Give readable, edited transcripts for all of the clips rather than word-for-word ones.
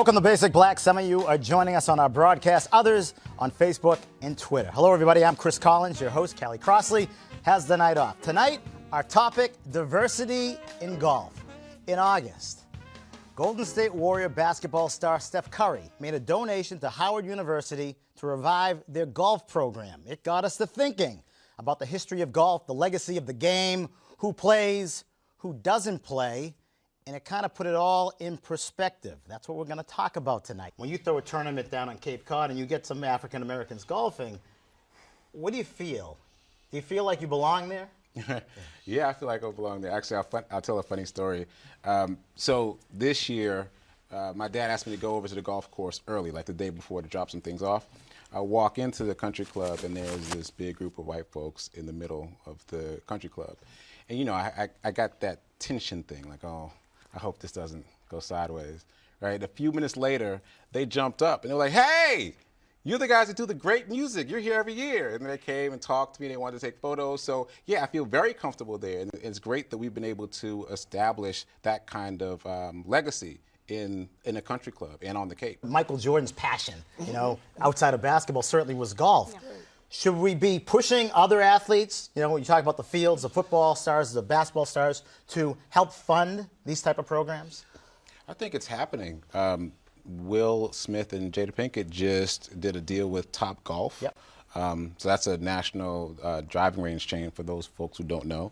Welcome to Basic Black. Some of you are joining us on our broadcast, others on Facebook and Twitter. Hello, everybody. I'm Chris Collins, your host. Callie Crossley has the night off. Tonight, our topic, diversity in golf. In August, Golden State Warrior basketball star Steph Curry made a donation to Howard University to revive their golf program. It got us to thinking about the history of golf, the legacy of the game, who plays, who doesn't play, and it kind of put it all in perspective. That's what we're going to talk about tonight. When you throw a tournament down on Cape Cod and you get some African Americans golfing, what do you feel? Do you feel like you belong there? Yeah, I feel like I belong there. Actually, I'll tell a funny story. So this year, my dad asked me to go over to the golf course early, like the day before, to drop some things off. I walk into the country club, and there's this big group of white folks in the middle of the country club. And, you know, I got that tension thing, like, oh, I hope this doesn't go sideways, right? A few minutes later, they jumped up, and they were like, hey, you're the guys that do the great music. You're here every year. And they came and talked to me. They wanted to take photos. So, yeah, I feel very comfortable there. And it's great that we've been able to establish that kind of legacy in a country club and on the Cape. Michael Jordan's passion, you know, outside of basketball certainly was golf. Yeah. Should we be pushing other athletes, you know, when you talk about the fields, the football stars, the basketball stars, to help fund these type of programs? I think it's happening. Will Smith and Jada Pinkett just did a deal with Top Golf. Yep. So that's a national driving range chain for those folks who don't know.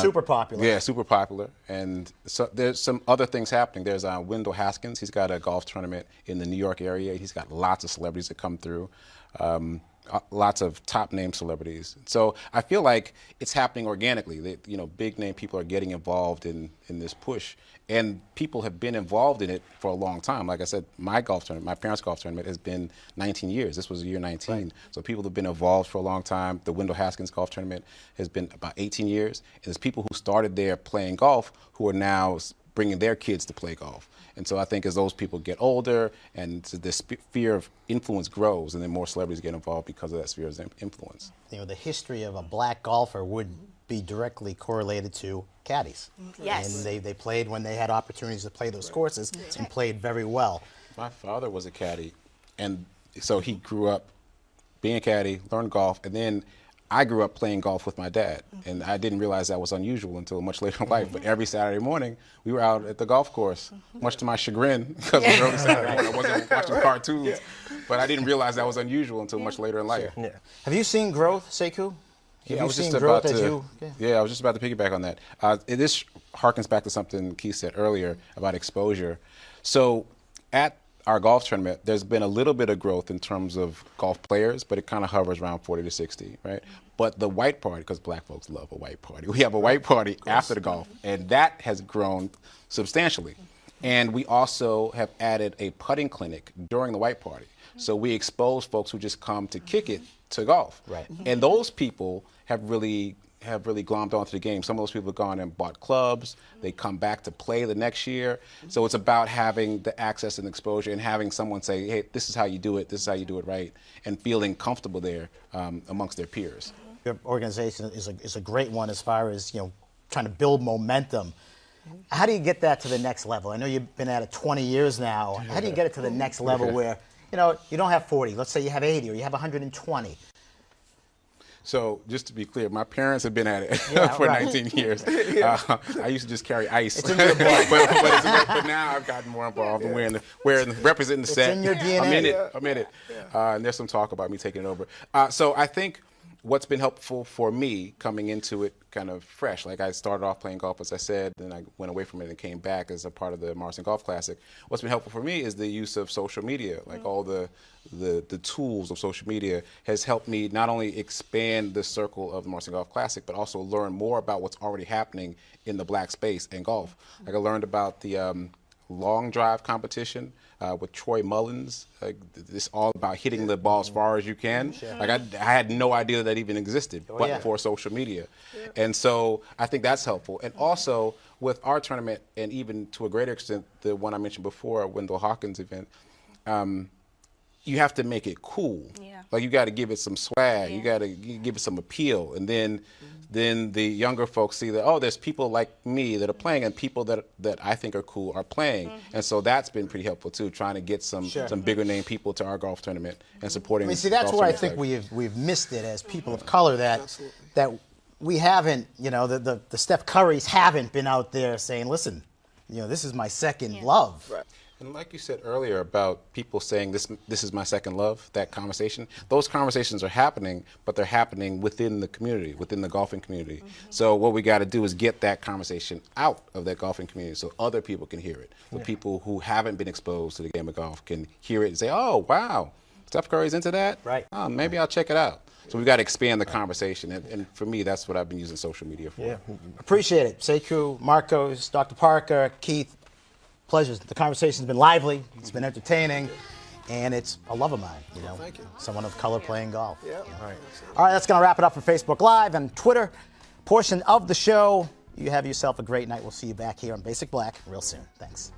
Super popular. Yeah, super popular. And so there's some other things happening. There's Wendell Haskins. He's got a golf tournament in the New York area. He's got lots of celebrities that come through. Lots of top-name celebrities. So I feel like it's happening organically. You know, big-name people are getting involved in this push, and people have been involved in it for a long time. Like I said, my golf tournament, my parents' golf tournament, has been 19 years. This was year 19. Right. So people have been involved for a long time. The Wendell Haskins golf tournament has been about 18 years. And there's people who started there playing golf who are now bringing their kids to play golf. And so I think as those people get older and the sphere of influence grows, and then more celebrities get involved because of that sphere of influence. You know, the history of a black golfer would be directly correlated to caddies. Yes. And they played when they had opportunities to play those courses and played very well. My father was a caddy, and so he grew up being a caddy, learned golf, and then I grew up playing golf with my dad, and I didn't realize that was unusual until much later in life. But every Saturday morning, we were out at the golf course, much to my chagrin, because it was early Saturday morning. I wasn't watching cartoons, but I didn't realize that was unusual until much later in life. Yeah. Have you seen growth, Sekou? Yeah, I was just about to piggyback on that. This harkens back to something Keith said earlier about exposure. So at our golf tournament, there's been a little bit of growth in terms of golf players, but it kind of hovers around 40 to 60, right? But the white party, because black folks love a white party, we have a white party after the golf, and that has grown substantially. And we also have added a putting clinic during the white party. So we expose folks who just come to kick it to golf. Right. And those people have really glommed onto the game. Some of those people have gone and bought clubs. They come back to play the next year. So it's about having the access and exposure and having someone say, hey, this is how you do it, this is how you do it right, and feeling comfortable there amongst their peers. Your organization is a great one as far as, you know, trying to build momentum. How do you get that to the next level? I know you've been at it 20 years now. How do you get it to the next level where, you know, you don't have 40, let's say you have 80 or you have 120? So just to be clear, my parents have been at it for 19 years. I used to just carry ice. It's in your blood. but now I've gotten more involved in representing the set. It's in your DNA. I'm in it. And there's some talk about me taking it over. So I think what's been helpful for me coming into it kind of fresh, like I started off playing golf, as I said, then I went away from it and came back as a part of the Morrison Golf Classic. What's been helpful for me is the use of social media, like all the tools of social media has helped me not only expand the circle of the Morrison Golf Classic, but also learn more about what's already happening in the black space in golf. Like I learned about the long drive competition with Troy Mullins. It's all about hitting the ball as far as you can. Like I had no idea that even existed, for social media. And so I think that's helpful. And also with our tournament, and even to a greater extent, the one I mentioned before, Wendell Hawkins event, you have to make it cool. Like you got to give it some swag. You got to give it some appeal. And then then the younger folks see that, oh, there's people like me that are playing, and people that I think are cool are playing. And so that's been pretty helpful too, trying to get some bigger name people to our golf tournament and supporting. I mean, see, that's where I think we've missed it as people of color, that we haven't, you know, the Steph Currys haven't been out there saying, listen, you know, this is my second love. Right. And like you said earlier about people saying this is my second love, that conversation, those conversations are happening, but they're happening within the community, within the golfing community. So what we got to do is get that conversation out of that golfing community so other people can hear it. So people who haven't been exposed to the game of golf can hear it and say, oh, wow, Steph Curry's into that? Right. Oh, maybe I'll check it out. So we've got to expand the conversation. And for me, that's what I've been using social media for. Yeah, appreciate it. Sekou, Marcos, Dr. Parker, Keith. Pleasures. The conversation's been lively. It's been entertaining, and it's a love of mine. You know, thank you. Someone of color playing golf. Yeah. All right. That's going to wrap it up for Facebook Live and Twitter portion of the show. You have yourself a great night. We'll see you back here on Basic Black real soon. Thanks.